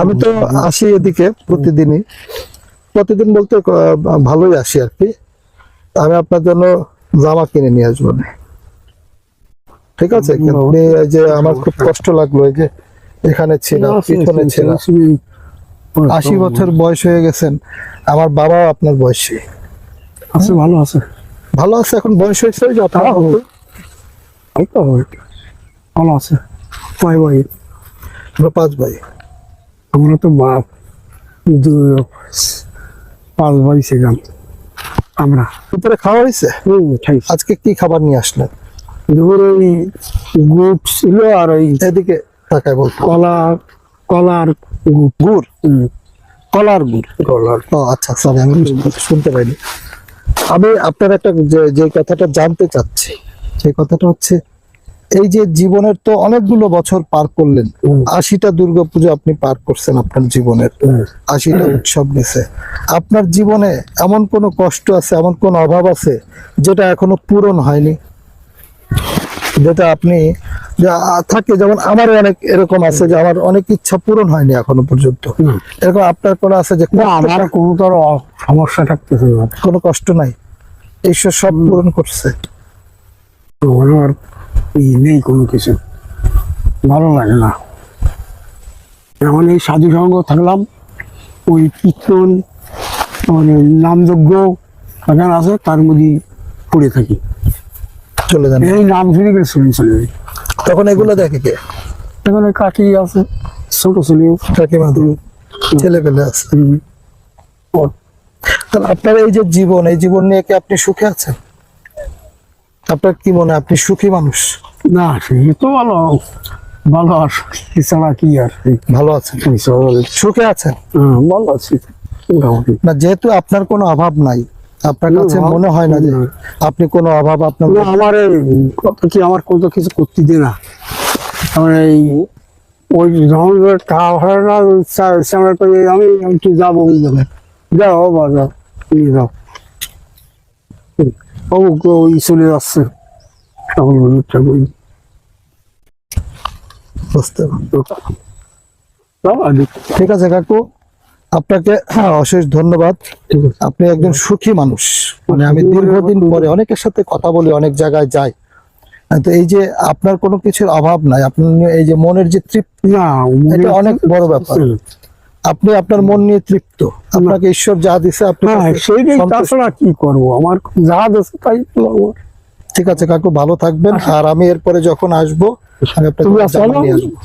আমি তো আসি এদিকে প্রতিদিন বলতে ভালোই আসি আর কি। আমি আপনার জন্য জামা কিনে নিয়ে আসবো না, ঠিক আছে? আপনি এই যে আমার খুব কষ্ট লাগলো, এই যে এখানে ছিলাম, পিছনে ছিলাম, 80 বছর বয়স হয়ে গেছেন। আমার বাবাও আপনার বয়সী আছে, ভালো আছে। ভালো আছে, এখন বয়স হয়েছে যে আপনার ভালো আছে। কয় ভাই? 5 ভাই। আমরা তো 5 ভাই ছিলাম আমরা। দুপুরে খাওয়া হয়েছে? আজকে কি খাবার নিয়ে আসলেন? দুপুরে ওই গুড় ছিল, আর ওই এদিকে তাকায় বল। কলার গুড়, কলার গুড়। ও আচ্ছা, সরি আমি শুনতে পাইনি। আমি আপনার একটা যে কথাটা জানতে চাচ্ছি, সেই কথাটা হচ্ছে এই যে জীবনের তো অনেকগুলো বছর পার করলেন, 80টা দুর্গাপূজা আপনি পার করছেন আপনার জীবনের, 80টা উৎসব গেছে। আপনার জীবনে এমন কোনো কষ্ট আছে, এমন কোন অভাব আছে যেটা এখনো পূরণ হয়নি, যেটা আপনি থাকে? যেমন আমারও অনেক এরকম আছে যে আমার অনেক ইচ্ছা পূরণ হয়নি এখনো পর্যন্ত। এরকম আপনার কোনো আছে যে আমার কোনো তোর সমস্যা থাকতেছে না, কোনো কষ্ট নাই, ঈশ্বর সব পূরণ করছে? আমার নেই কোনো কিছু, ভালো লাগে না। এখন এই সাধু সঙ্গ থাকলাম, ওই কীর্তন, নামযজ্ঞ এখানে আছে, তার মধ্যে পড়ে থাকি, চলে যান। এই নাম শুনে গেলে শুনে চলে যাই। তখন এগুলো দেখে কে? এখানে কাকি আছে, ছোট ছেলে, কাকিমা, ছেলে পেলে আছে। তাহলে আপনার এই যে জীবন, এই জীবন নিয়ে কি আপনি সুখে আছেন? আপনার কি মনে হয় আপনি সুখী মানুষ? না, সে তো ভালো ভালো, আর এছাড়া কি আর? ভালো আছেন, সুখে আছেন? ভালো আছি মোটামুটি। না, যেহেতু আপনার কোনো অভাব নাই, আপনার কাছে মনে হয় না যে আপনি কোনো অভাব আপনার? আমার কত কি, আমার কত কিছু করতে দে না। আমার এই ওই যখন টাকা ভাড়া না আমি একটু যাবো, ওই জায়গায় যাও বা যাও, নিয়ে যাও, ওই চলে যাচ্ছে। বুঝতে ঠিক আছে কাকু, আপনাকে অশেষ ধন্যবাদ। আপনি একজন সুখী মানুষ। মানে আমি দীর্ঘদিন পরে অনেকের সাথে কথা বলি, অনেক জায়গায় যাই, তো এই যে আপনার কোনো কিছুর অভাব নাই, আপনার এই যে মনের যে তৃপ্তি, এটা অনেক বড় ব্যাপার। আপনি আপনার মন নিয়ে তৃপ্ত, আপনাকে ঈশ্বর যা দিছে আপনি তাছাড়া কি করবো, আমার যা দিচ্ছে তাই। ঠিক আছে কাকু, ভালো থাকবেন। আর আমি এরপরে যখন আসবো আমি আপনাকে জামা নিয়ে আসবো।